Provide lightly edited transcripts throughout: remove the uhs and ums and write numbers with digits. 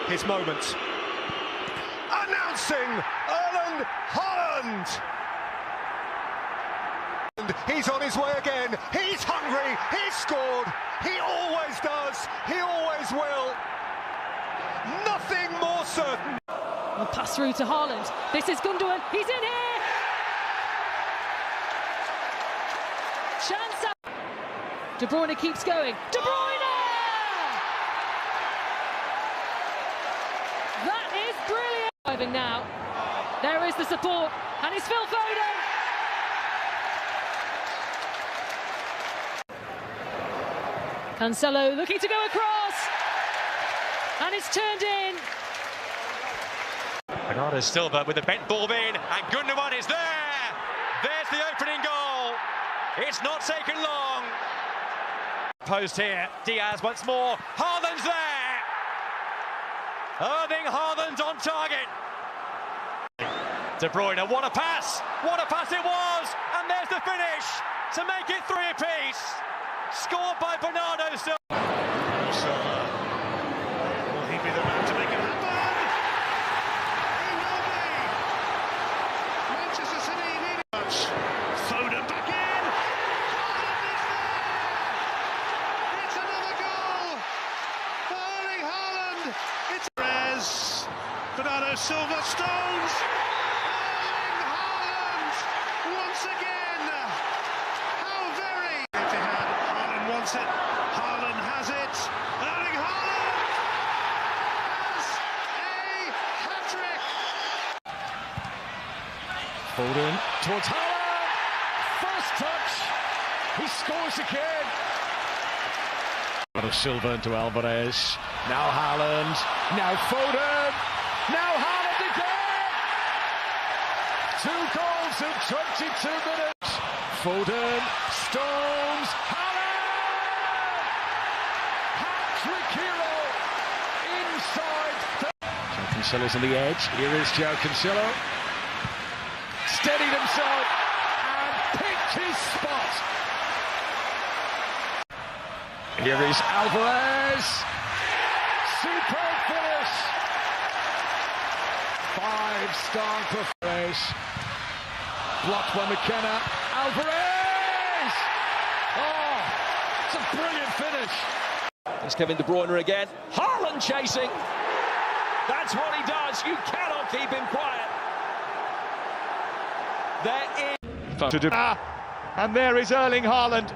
his moment. Announcing Erling Haaland! And he's on his way again, he's hungry, he's scored, he always does, he always will. Nothing more certain. We'll pass through to Haaland. This is Gundogan, he's in here! Chance up. De Bruyne keeps going. De Bruyne! That is brilliant. Driving now. There is the support, and it's Phil Foden. Cancelo looking to go across, and it's turned in. Bernardo Silva with the bent ball in, and Gundogan is there. There's the opening goal. It's not taken long. Post here, Diaz once more. Haaland's there. Erling Haaland on target. De Bruyne, what a pass! What a pass it was! And there's the finish to make it 3 apiece. Scored by Bernardo Silva. Will he be the man to make it happen? He will be! Manchester City need much. Foden back in! Haaland is there! It's another goal! For Erling Haaland! It's Perez. Bernardo Silva, Stones! Erling Haaland! Once again! How very... Haaland wants it. Haaland has it. Erling Haaland has a hat-trick. Foden towards Haaland. First touch. He scores again. Silva into Alvarez. Now Haaland. Now Foden. Now Haaland again. 2 goals in 22 minutes. Foden. Stones. Haaland. Hat-trick hero inside. Joe Cancelo's on the edge. Here is Joe Cancelo. Steadied himself and picked his spot. Here is Alvarez. Superb finish. 5-star performance. Blocked by McKenna. Alvarez! Oh, it's a brilliant finish. It's Kevin De Bruyne again. Haaland chasing. That's what he does. You cannot keep him quiet. There is... And there is Erling Haaland.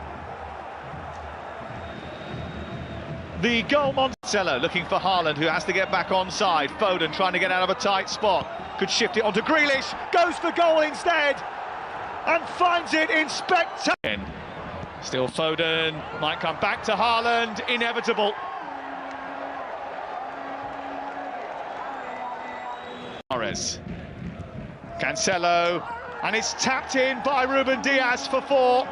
The goal Monticello looking for Haaland, who has to get back onside. Foden trying to get out of a tight spot. Could shift it onto Grealish. Goes for goal instead. And finds it in spectacular. Still Foden. Might come back to Haaland. Inevitable. Torres. Cancelo. And it's tapped in by Ruben Diaz for 4.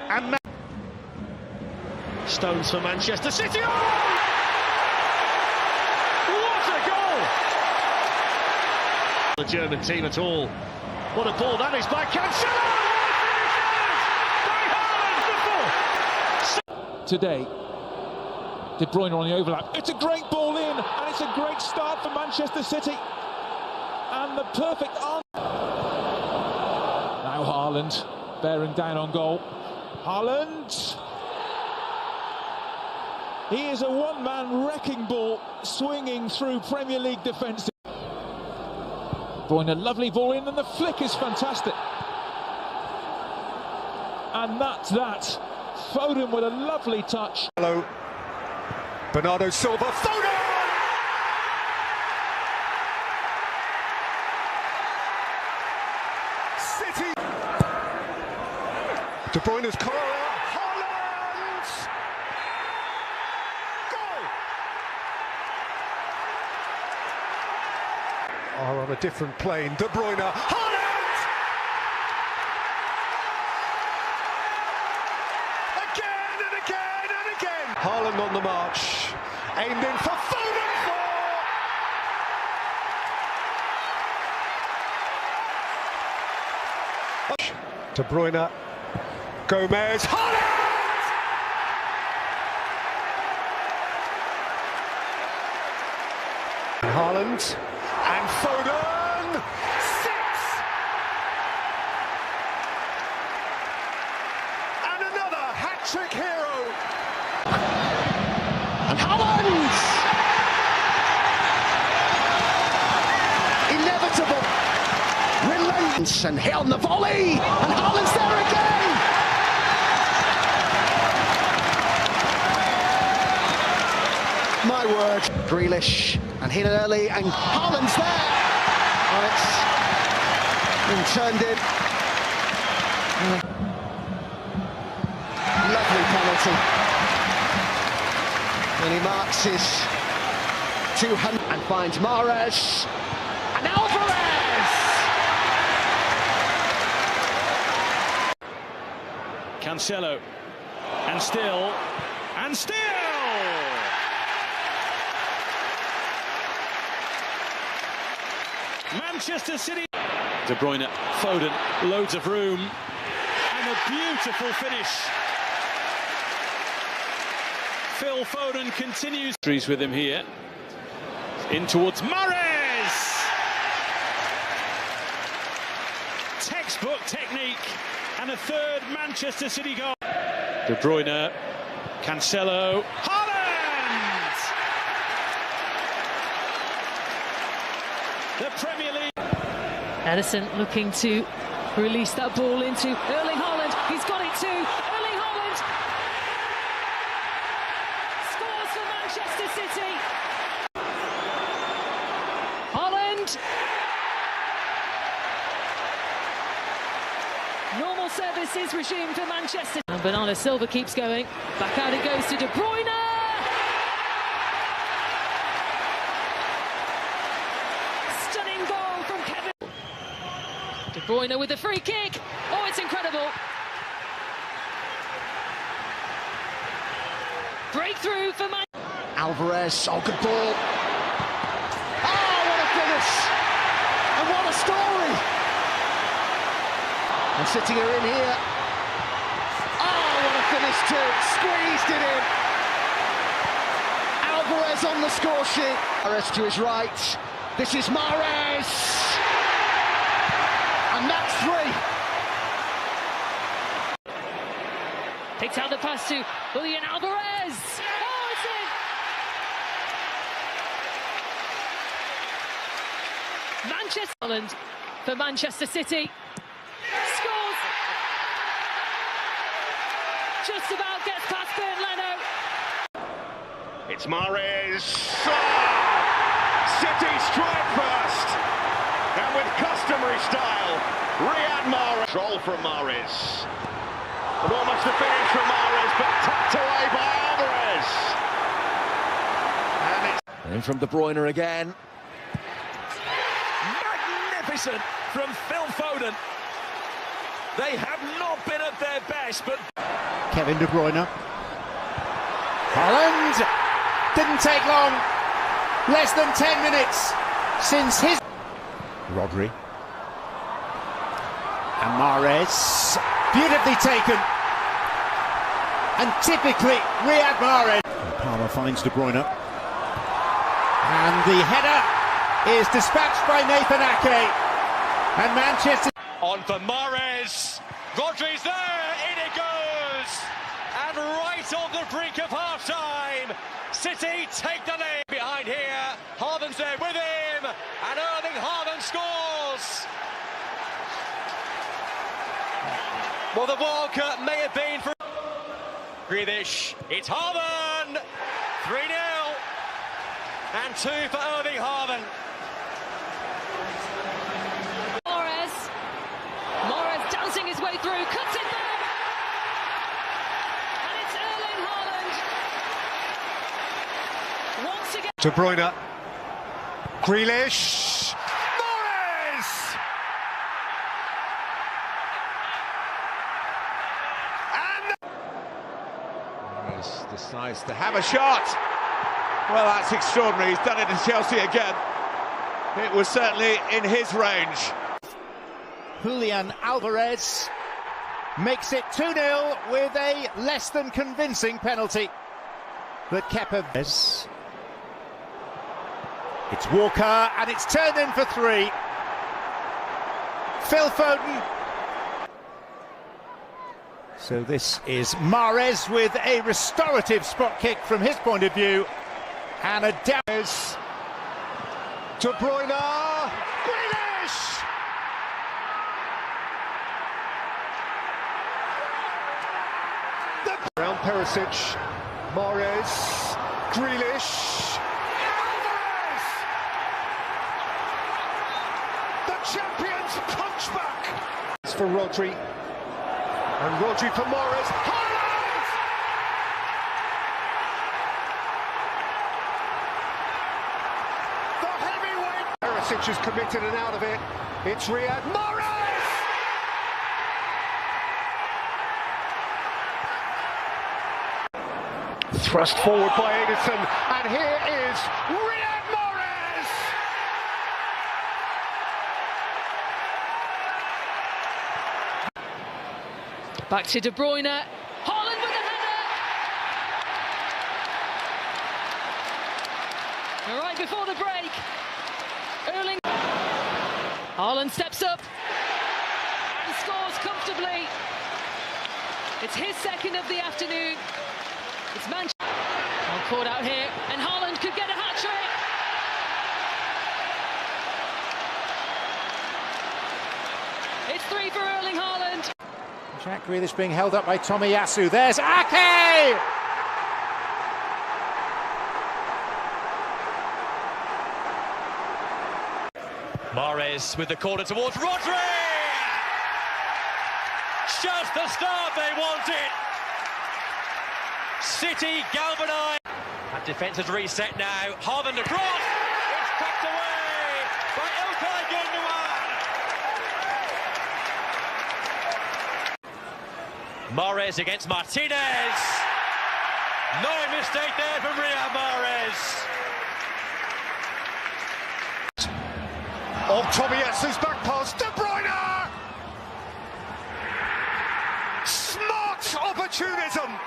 And Stones for Manchester City. Oh! What a goal! The German team at all. What a ball that is by Cancelo! By Haaland! Today, De Bruyne on the overlap. It's a great ball in, and it's a great start for Manchester City. And the perfect answer. Now Haaland bearing down on goal. Haaland. He is a one-man wrecking ball swinging through Premier League defence. Bruyne, a lovely ball in, and the flick is fantastic. And that's that. Foden with a lovely touch. Hello, Bernardo Silva, Foden! City! De Bruyne's corner. Are on a different plane. De Bruyne, Haaland! Again and again and again! Haaland on the march, aimed in for Foden! De Bruyne, Gomez, Haaland! Haaland and Foden. 6! And another hat-trick hero. And Haaland! Inevitable. Relentless and hit on the volley. And Haaland's there again. My word. Grealish and hit it early, and Haaland's there. Well, it's been turned in. Lovely penalty. And he marks his 200 and finds Mahrez and Alvarez. Cancelo, and still. Manchester City. De Bruyne, Foden, loads of room, and a beautiful finish. Phil Foden continues. With him here, in towards Mahrez. Textbook technique, and a third Manchester City goal. De Bruyne, Cancelo, Haaland! The Premier League. Edison looking to release that ball into Erling Haaland. He's got it too. Erling Haaland scores for Manchester City. Haaland. Normal service is resumed for Manchester. And Bernardo Silva keeps going. Back out it goes to De Bruyne. Stunning goal from Kevin. De Bruyne with a free kick. Oh, it's incredible. Breakthrough for Alvarez, oh, good ball. Oh, what a finish! And what a story! And sitting her in here. Oh, what a finish too! Squeezed it in. Alvarez on the score sheet. Mahrez to his right. This is Mahrez! And that's 3. Picked out the pass to Julian Alvarez. Oh, it's in. Manchester Haaland for Manchester City. Scores. Just about gets past Bernd Leno. It's Mahrez. Oh! City strike first. And with customary style, Riyad Mahrez. Control from Mahrez. And almost the finish from Mahrez, but tucked away by Alvarez. And it's In from De Bruyne again. Magnificent from Phil Foden. They have not been at their best, but Kevin De Bruyne. Haaland didn't take long. Less than 10 minutes since his. Rodri. And Mahrez. Beautifully taken. And typically Riyad Mahrez. Palmer finds De Bruyne. And the header is dispatched by Nathan Ake. And Manchester. On for Mahrez. Rodri's there. In it goes. And right on the brink of half-time. City take the lead. Behind here. Haaland's there with him. And Erling Haaland scores. Well, the Wildcat may have been for Grealish. It's Haaland. 3-0. And 2 for Erling Haaland. Mahrez dancing his way through, cuts it back. And it's Erling Haaland. Once again. De Bruyne. Grealish. Mahrez! And Mahrez decides to have a shot. Well, that's extraordinary. He's done it to Chelsea again. It was certainly in his range. Julian Alvarez makes it 2-0 with a less than convincing penalty that Kepa. It's Walker, and it's turned in for 3. Phil Foden. So this is Mahrez with a restorative spot kick from his point of view, and a damage. De Bruyne, Grealish! Around Perisic, Mahrez, Grealish, Alvarez! The champions punch back! It's for Rodri, and Rodri for Mahrez, Haaland! The heavyweight! Perisic is committed and out of it, it's Riyad Mahrez! Thrust forward by Edison, and here is Riyad Mahrez! Back to De Bruyne. Haaland with the header. Right before the break. Erling. Haaland steps up and scores comfortably. It's his second of the afternoon. It's Manchester. Well caught out here, and Haaland could get a hat-trick. It's 3 for Erling Haaland. Jack Grealish being held up by Tomiyasu. There's Ake! Mahrez with the corner towards Rodri! Just the start they wanted! City galvanised. That defence has reset now. Haaland across. It's tucked away by Ilkay Gundogan. Mahrez against Martinez. No mistake there from Riyad Mahrez. Oh, Tomiyasu's back pass, De Bruyne! Smart opportunism!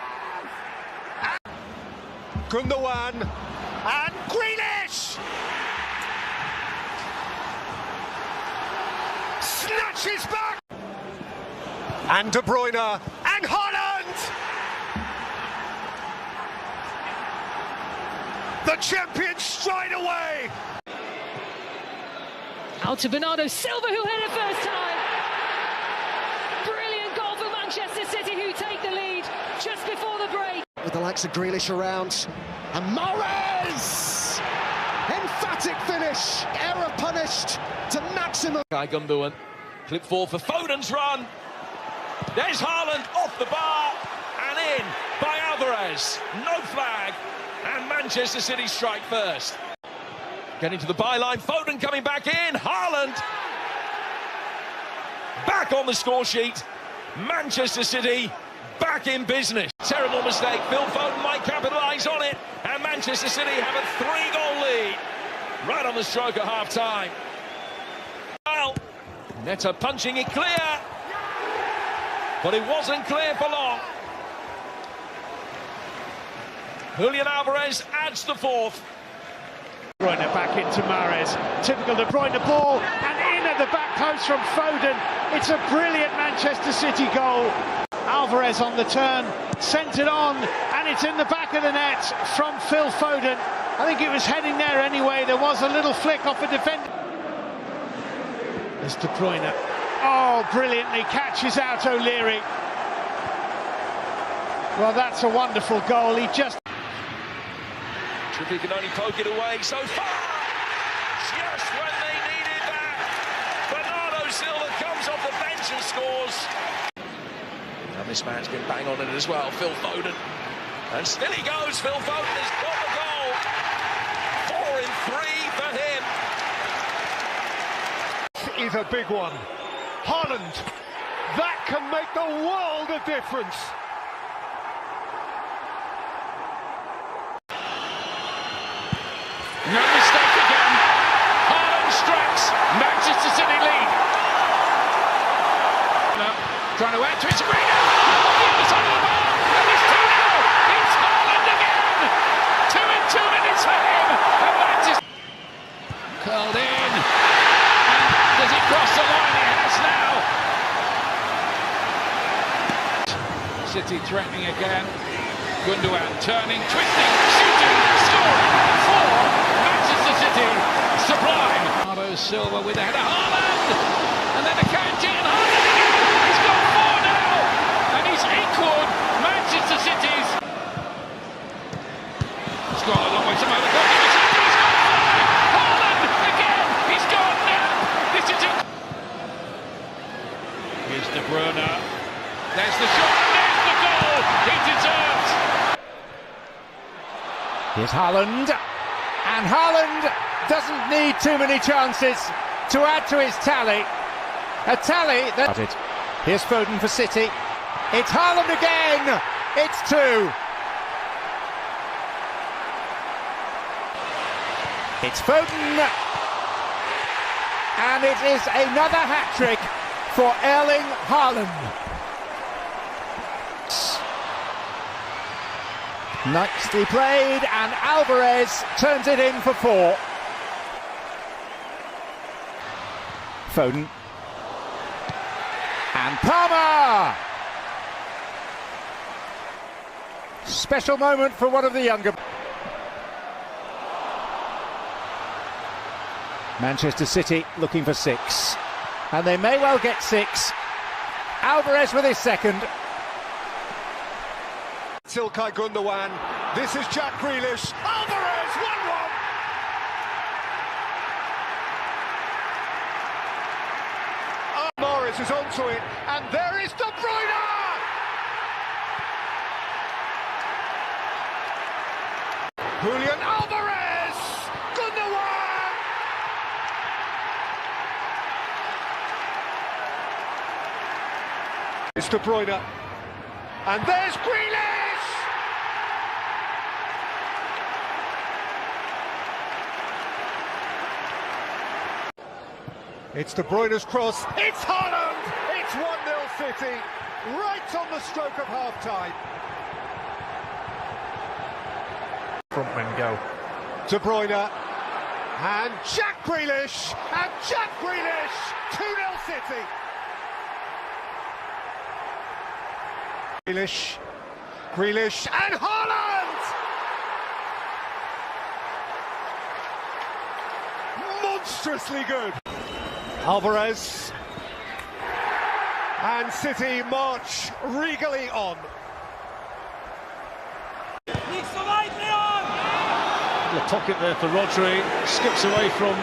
Gundogan and Grealish! Snatches back! And De Bruyne and Haaland! The champions stride away! Out to Bernardo Silva, who hit it first time. Brilliant goal for Manchester City, who take the lead just before the break. With the likes of Grealish around, and Mahrez! Emphatic finish, error punished to maximum. Gundogan, clip forward for Foden's run. There's Haaland off the bar and in by Alvarez. No flag, and Manchester City strike first. Getting to the byline, Foden coming back in. Haaland back on the score sheet. Manchester City back in business. Terrible mistake. Phil Foden might capitalise on it, and Manchester City have a 3-goal lead right on the stroke of half-time. Well, Netta punching it clear, but it wasn't clear for long. Julian Alvarez adds the 4th. De Bruyne back into Mahrez. Typical De Bruyne ball, and in at the back post from Foden. It's a brilliant Manchester City goal. Alvarez on the turn, sent it on, and it's in the back of the net from Phil Foden. I think it was heading there anyway. There was a little flick off a defender. There's De Bruyne. Oh, brilliantly catches out O'Leary. Well, that's a wonderful goal. He just... Trippier can only poke it away so far. Just when they needed that. Bernardo Silva comes off the bench and scores. And this man's been bang on it as well, Phil Foden. And still he goes, Phil Foden has got the goal. 4 in 3 for him. Is a big one. Haaland, that can make the world of difference. No mistake again. Haaland strikes. Manchester City lead. No, trying to add to it. Arena. On the other side of the ball. And it's 2-0. It's Haaland again. 2 in 2 minutes for him. And Manchester. City threatening again. Gundogan turning, twisting, shooting, scoring for Manchester City. Sublime. Bernardo Silva with a header. Haaland! And then a Akanji and Haaland again! He's got 4 now! And he's equalled Manchester City's. He's gone a long way to make the goal. He's got 5! Haaland again! He's gone now! This is it! Here's De Bruyne. There's the shot. There's the goal. He deserves. Here's Haaland. And Haaland doesn't need too many chances to add to his tally. A tally that... Here's Foden for City. It's Haaland again. It's 2. It's Foden. And it is another hat-trick for Erling Haaland. Nicely played, and Alvarez turns it in for 4. Foden. And Palmer! Special moment for one of the younger. Manchester City looking for 6. And they may well get 6. Alvarez with his second. Ilkay Gundogan. This is Jack Grealish. Alvarez, 1-1. Morris is onto it, and there is De Bruyne. Julian Alvarez. Gundogan. It's De Bruyne, and there's Grealish. It's De Bruyne's cross, it's Haaland! It's 1-0 City, right on the stroke of half-time. Frontmen go. De Bruyne, and Jack Grealish, 2-0 City. Grealish, and Haaland! Monstrously good. Alvarez, and City march regally on. The pocket there for Rodri, skips away from... Oh,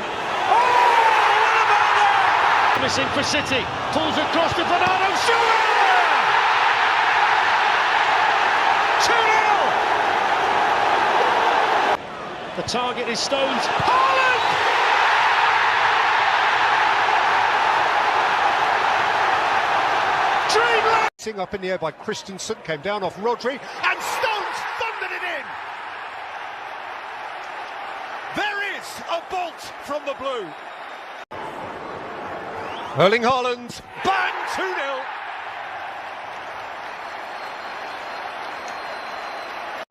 what about that? Missing for City, pulls across to Bernardo Silva! 2-0! The target is Stones. Haaland! Up in the air by Christensen, came down off Rodri, and Stones thundered it in! There is a bolt from the blue. Erling Haaland, bang, 2-0.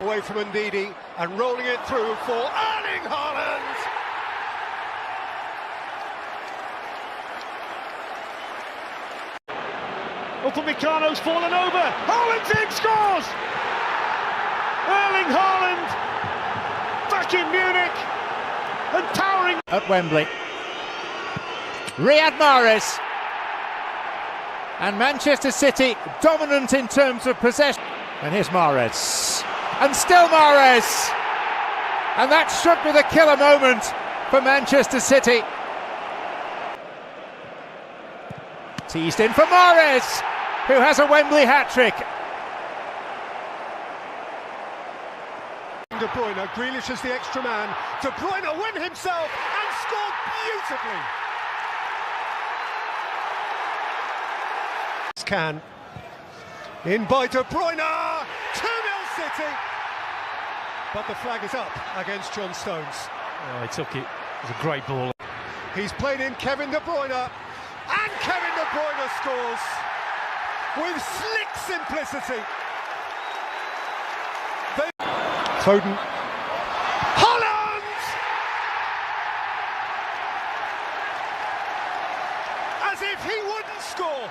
Away from Ndidi, and rolling it through for Erling Haaland! Upamecano's fallen over. Haaland's in, scores! Erling Haaland, back in Munich, and towering at Wembley. Riyad Mahrez. And Manchester City dominant in terms of possession. And here's Mahrez. And still Mahrez. And that should be the killer moment for Manchester City. Teased in for Mahrez, who has a Wembley hat-trick. De Bruyne, Grealish is the extra man. De Bruyne win himself and scored beautifully. Can in by De Bruyne, 2-0 City. But the flag is up against John Stones. Oh, he took it. It was a great ball. He's played in Kevin De Bruyne, and Kevin De Bruyne scores with slick simplicity. Foden. Haaland! As if he wouldn't score.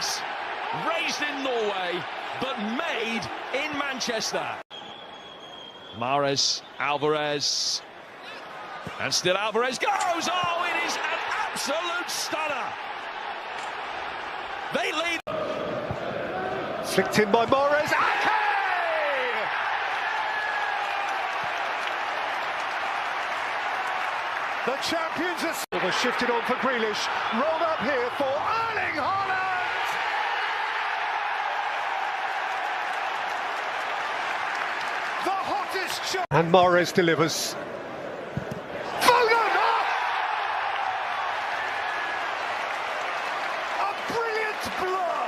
flags raised in Norway, but made in Manchester. Mahrez, Alvarez, and still Alvarez goes. Oh, it is an absolute stunner. They lead. Flicked in by Mahrez. Ake! The champions are shifted on for Grealish. Rolled up here for Erling Haaland. The hottest shot. And Mahrez delivers. Foden! A brilliant blur.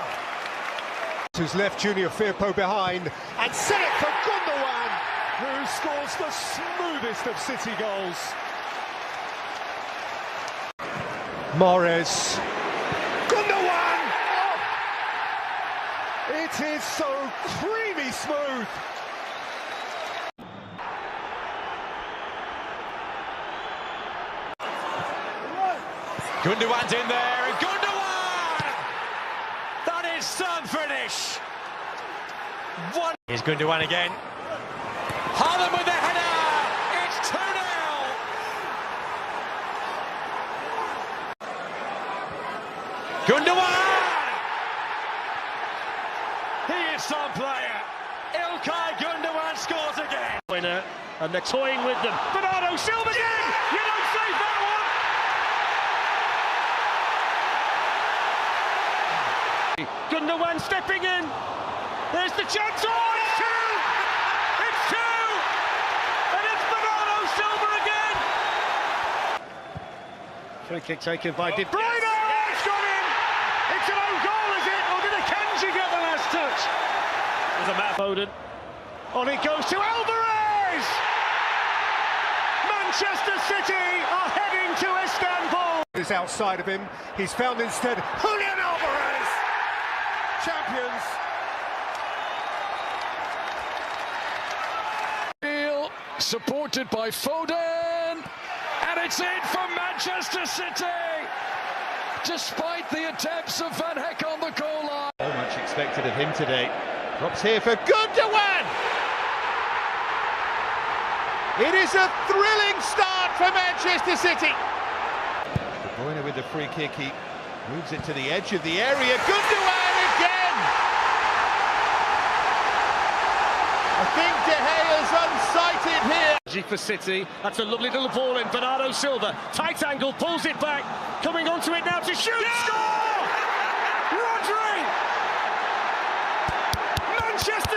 Who's left Junior Firpo behind and set it for Gundogan, who scores the smoothest of City goals. Mahrez, Gundogan! Oh. It is so creamy smooth. Gundogan's in there, and Gundogan! That is some finish. One. Here's Gundogan again. Haaland with the header. It's 2-0. Gundogan! He is some player. Ilkay Gundogan scores again. Winner, and they're toying with them. Bernardo Silva again! You don't save that one! Gundogan stepping in. There's the chance. Oh, it's two! It's two! And it's Bernardo Silva again! Free kick taken by De Bruyne! It's gone in! It's an own goal, is it? Or did Akanji get the last touch? There's a map. Foden. On it goes to Alvarez! Manchester City are heading to Istanbul! Is outside of him. He's found instead Julian Alvarez! Champions! Supported by Foden, and it's in for Manchester City, despite the attempts of Van Heck on the goal line. So much expected of him today. Drops here for Gundogan! It is a thrilling start for Manchester City. De Bruyne with the free kick, he moves it to the edge of the area. Gundogan again! I think De Gea's unsighted here. For City, that's a lovely little ball in. Bernardo Silva, tight angle, pulls it back, coming onto it now to shoot, score! Rodri! Manchester